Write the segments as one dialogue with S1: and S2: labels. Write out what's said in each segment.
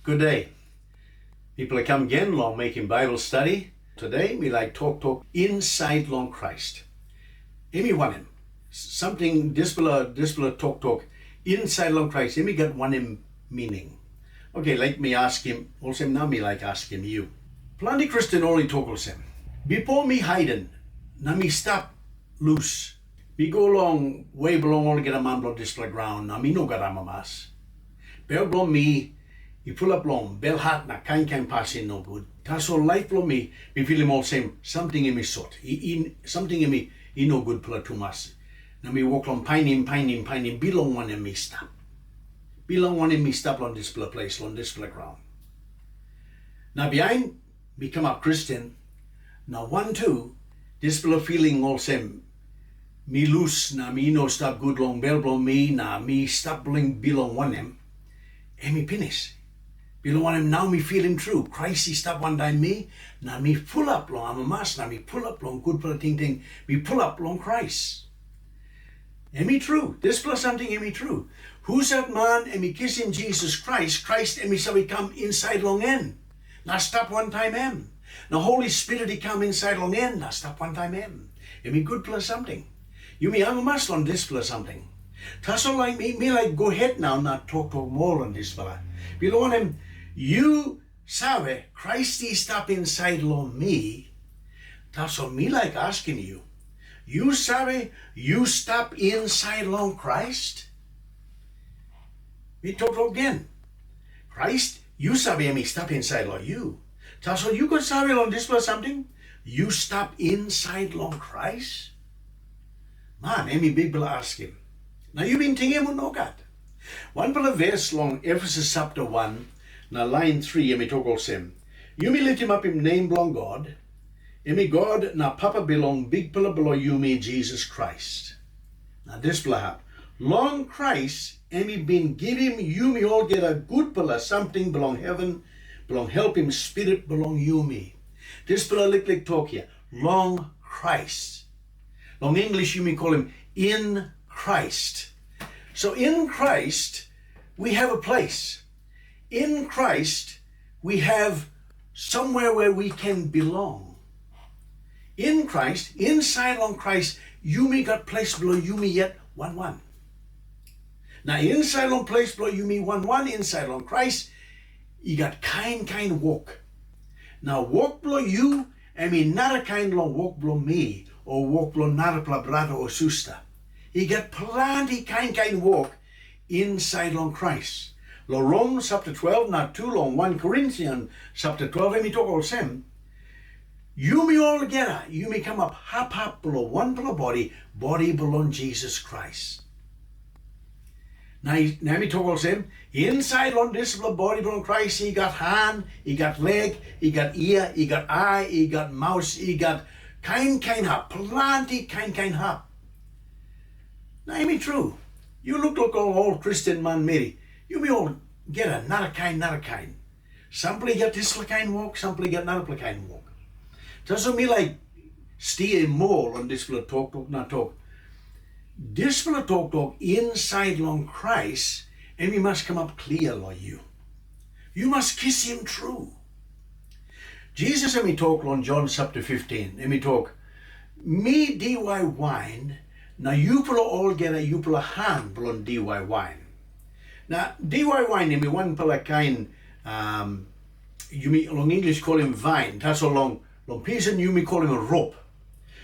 S1: Good day. People come again long making Bible study. Today me like talk inside long Kraist. Emi wanem. Something Dispela talk inside long Kraist. Emi got wanem meaning. Okay, like me ask him, olsem now me like ask him you. Plenty Christian only talk olsem. Before me hiding, na me stap loose. Me go along way belong all get a man blow Dispela ground. Na me no got amamas. Bell blow me. You pull up long, bell hat na kain pass in no good. Taso life blow me feel him all same, something in me sort. Something in me, no good pull too much. Now me walk on pining, bilong wanem me stap. Bilong wanem me stap on this place, on this ground. Now behind, become a Christian. Now 1, 2, this feeling all same. Me loose, na me no stop good long bell blow me, na me stop blowing bilong wanem. And me finish. Bilong wanem now me feel him true. Christ he stop one time me. Now me pull up long. I'm a master. Now me pull up long. Good for a ting. Me pull up long Christ. And me true. This plus something and me true. Who's that man and me kisim Jesus Christ. Christ and me shall come inside long end. Now stop one time em. Now Holy Spirit he come inside long end. Now stop one time em. And me good plus something. Yumi I'm a master on this plus something. Tasso like me like go ahead now, not talk more on this fella. Below him, you sabe, Christ he stop inside lo me. Tasso me like asking you. You sabe, you stop inside long Christ? We talk again. Christ, you sabe me stop inside lo you. Tasso you could sabe on this fella something? You stop inside long Christ? Man, any big bill ask him. Now you been tingim no God. One pala verse long Ephesus chapter 1, na line 3, emi talk olsem. Yumi lift him up in name belong God. Emi God na papa belong big pala below Yumi Jesus Christ. Now this pala long Christ emi been give him Yumi all get a good pala something belong heaven, belong help him spirit belong Yumi. This pala lick talk here. Long Christ. Long English Yumi call him in Christ. So in Christ, we have a place. In Christ, we have somewhere where we can belong. In Christ, inside on Christ, Yumi got place below Yumi yet 1. Now inside on place below Yumi 1, inside on Christ, you got kind walk. Now walk below you, I mean not a kind long walk below me, or walk below not a brother or sister. He got plenty kind walk inside long Christ. Lo Romans chapter 12, not too long, 1 Corinthians chapter 12, let me talk olsem. You me all together, you may come up hap below one below body belong Jesus Christ. Now me talk olsem, inside on this below body belong Christ, he got hand, he got leg, he got ear, he got eye, he got mouth, he got kind hap, plenty kind hap. Now, me true. You look like all Christian man, Mary. You may all get a not a kind. Somebody get this kind walk, somebody get not a kind walk. Doesn't mean like stay more on this talk, not talk. This talk inside long Christ, and we must come up clear like you. You must kiss him true. Jesus and me talk on John chapter 15, and me talk, me dy wine. Now you pull all get you pull a hand pull on dy wine. Now dy wine in me one pull a kind you may long English call him vine. That's a long piece and you may call him a rope.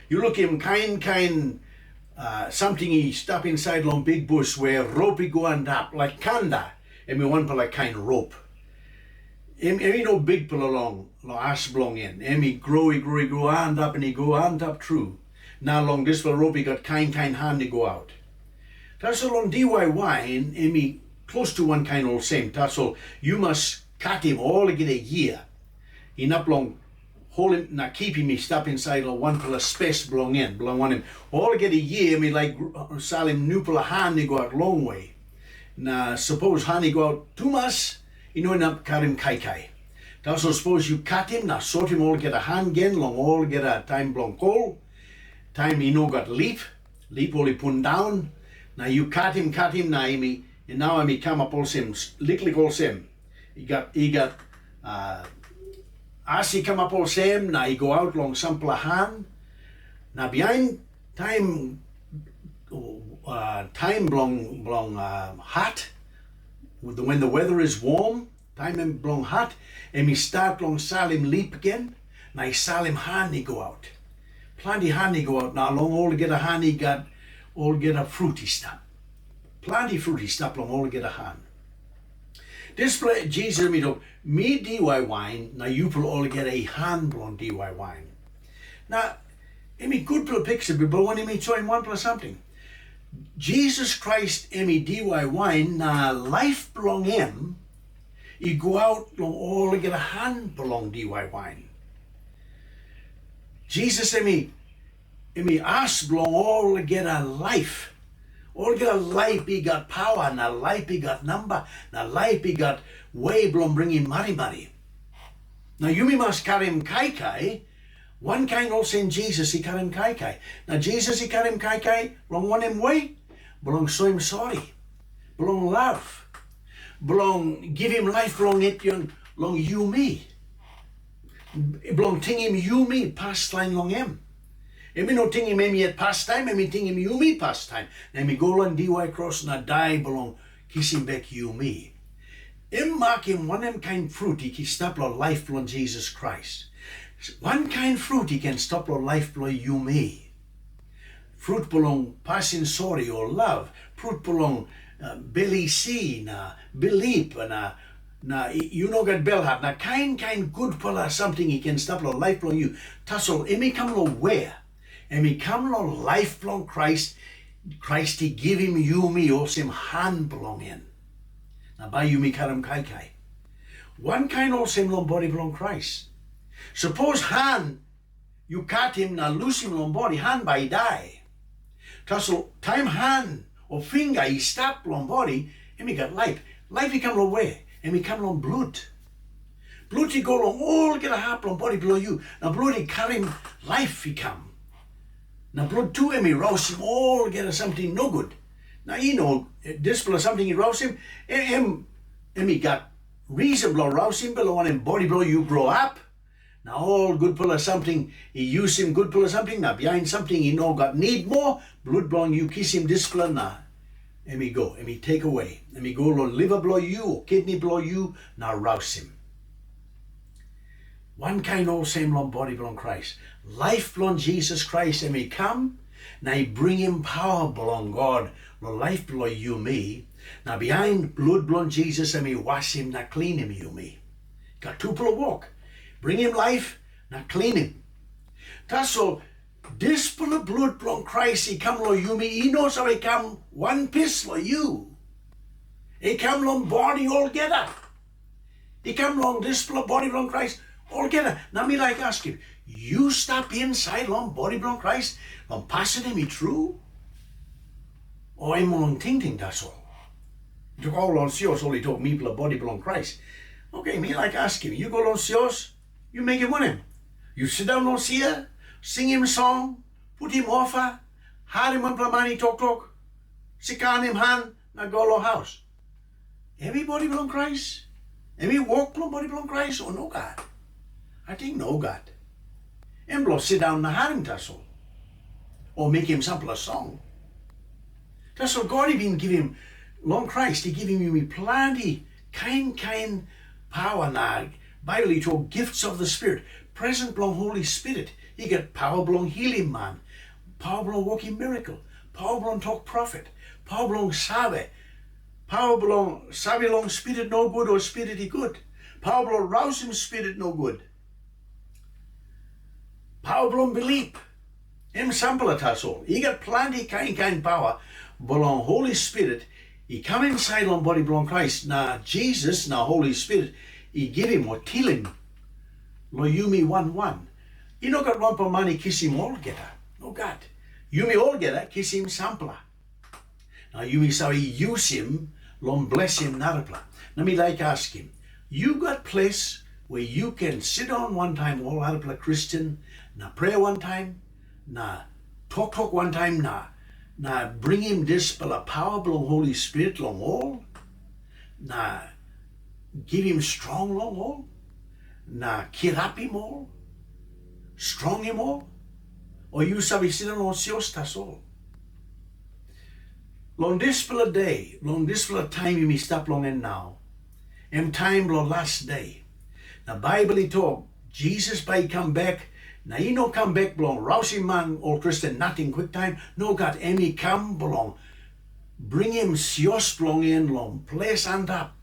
S1: You look him kind something he stop inside long big bush where rope he go and up like kanda and me one pull a kind rope. Emi no big pull along ash belong in. Emi grow and up and he go and up true. Now long this rope he got kind hand to go out. That's all on dy wine, emi close to one kind olsem. That's all you must cut him all get a year. Inap long hold him na keep him stop inside or one pull a space belong wanem. All get a year me like sal him new pull a hand to go out long way. Now suppose hand go out too much, you know inap cut him kai. That's all suppose you cut him, now sort him all get a hand again, long all get a time belong coal. Time he no got leap only put down. Now you cut him, now me, and now I me come up olsem, lick olsem. he got as he come up olsem, now he go out long sampla han. Now behind time belong hot, when the weather is warm, time him belong hot, and he start long salim leap again. Now salim han he go out. Plenty han he go out. Now long olgeta han he got olgeta fruity stap. Plenty fruity stap long olgeta han. Dispela Jesus me dy wine, now you pull olgeta a han belong dy wine. Now, emi good for a picture, but when emi soim one plus something. Jesus Christ emi dy wine, na life belong him, he go out long olgeta han belong dy wine. Jesus emi as belong olgeta life. Olgeta life he got power, na life he got number, na life he got way belong bringing mari. Now Yumi must carry him kai. Wankain olsem Jesus he carry him kai. Now Jesus he carry him kai belong wanem way, belong soim sorry, belong love, belong give him life belong it long Yumi, belong tingim Yumi pastime long him. Emi no tingim emi yet pastime, emi tingim Yumi pastime. Emi go on dy cross na die belong kisim back Yumi. Em mark him wanem kind fruit he can stop lo life belong Jesus Christ. One kind fruit he can stop lo life belong Yumi. Fruit belong passing sorry or love. Fruit belong belly see na believe na you know got bell hat na kind good pala something he can stop lo life belong you. Tassel emi come lo where. Emi come lo life belong Christ he give him Yumi olsem han belong in. Now by Yumi karam kai. One kind olsem long body belong Christ. Suppose han you cut him na lose him long body han by die. Tassel time han or finger he stop long body emi got life. Life he come long way. Emi come long blood. Blood he go long all get a hap long body below you. Now blood he carry him life he come. Now blood too emi rouse him all get a something no good. Now you know Dispela something he rouse him. Emi got reason blow rouse him below on him body blow you grow up. Now all good pull of something he use him good pull of something. Now behind something he know got need more blood blowing you kisim Dispela na. Emi go emi take away. Emi go lo liver blow you or kidney blow you. Now rouse him. One kind all same long body belong Christ. Life belong Jesus Christ and me come. Now he bring him power belong God. Lo life belong you me. Now behind blood belong Jesus and me wash him, now clean him you me. Got two pull walk. Bring him life, now clean him. That's all. This pull of blood belong Christ. He come lo you me. He knows how he come one piece lo you. He come long body altogether. He come long this pull of body belong Christ. Olgeta, now me like ask him, you stop inside long body belong Christ, long passing him true? Or I'm long ting that's all. You took all on sios, only talk me body belong Christ. Okay, me like ask him, you go on sios, you make him wanem. You sit down on sia, sing him song, put him offer, hard him on plamani talk, sikan him hand, now go lo house. Everybody belong Christ? Every walk body belong Christ or no God? I think no God. Emblo sit down na harim tassel. Or make him sample a song. Tassel God he been give him long Christ, he give him me plenty kind power na Bible he talk gifts of the Spirit. Present belong Holy Spirit. He get power belong healing man. Power belong walking miracle. Power belong talk prophet. Power belong sabe. Power belong sabe long spirit no good or spirit he good. Power belong rouse him spirit no good. Power belong belief. Him sample at us all. He got plenty kind power. Belong Holy Spirit. He come inside on body belong Christ. Now Jesus, now Holy Spirit, he give him or tell him. Lo Yumi 1:1. He no got one per money kisim olgeta. No God. Yumi olgeta kisim sampler. Now Yumi so he use him, long bless him narapla. Now me like ask him, you got place where you can sit on one time all narapla Christian, na pray one time, na talk one time, na bring him Dispela power belong Holy Spirit long all, na give him strong long all, na kirap him all, strong him all, o you sabi sila no sios tas all. Long Dispela day, long Dispela time him istap long and now, time lo last day. Na Bible he talk, Jesus by come back, na he no come back belong, rousing man all Christian nothing quick time, no got any come belong. Bring him sios belong in long, ples and up.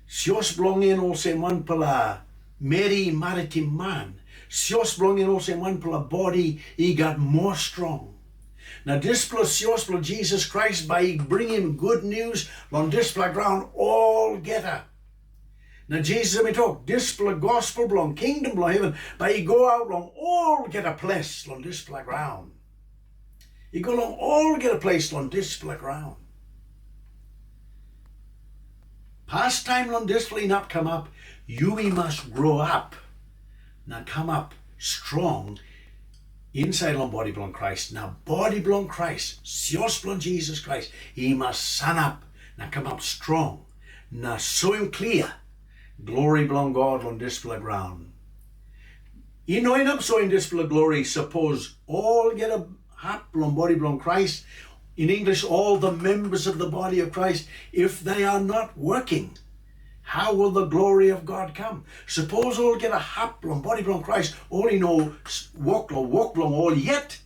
S1: Sios belong in olsem one pala Mary maritim man. Sios belong in olsem one pala body, he got more strong. Now Dispela sios belong Jesus Christ by bring him good news, long Dispela ground olgeta. Now Jesus let me talk, Dispela gospel belong, kingdom belong heaven, by he go out long olgeta ples, long Dispela ground. He go long olgeta place long Dispela ground. Past time long Dispela inap come up, Yumi must grow up. Now come up strong inside long body belong Christ. Now body belong Christ, sios belong Jesus Christ. He must sun up, now come up strong. Now soim clear, glory belong God on Dispela ground. You know inap soim Dispela glory, suppose all get a hap belong body belong Christ. In English, all the members of the body of Christ, if they are not working, how will the glory of God come? Suppose all get a hap belong body belong Christ, all you know walk belong all yet.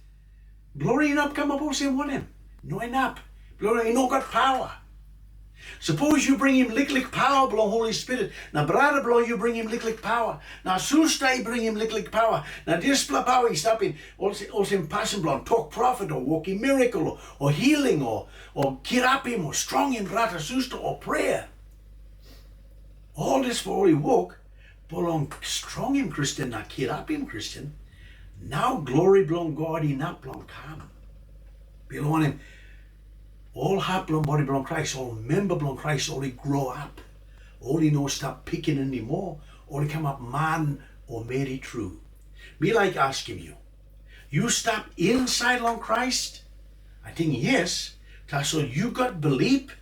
S1: Glory inap come up all say wanem. No inap. Glory no got power. Suppose you bring him lick power belong Holy Spirit. Now brother belong you bring him lick power. Now sustai bring him lick power. Now Dispela power he's stopping olsem passion belong talk prophet or walking miracle or healing or kirapim or strong in rata susta or prayer. All this for all he walk belong strong in Christian, na kirapim Christian. Now glory belong God inap belong come. Belong him. All hap belong body belong Christ, all member belong Christ, all he grow up. All he no stop picking anymore, all he come up man or Mary true. Me like asking you, you stop inside long Christ? I think yes. So you got belief?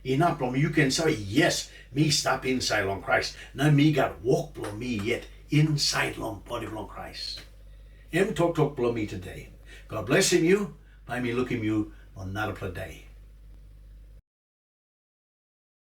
S1: Inap long you can say yes, me stop inside long Christ. Now me got walk belong me yet inside long body belong Christ. Talk belong me today. God bless him you, by me looking you on another day.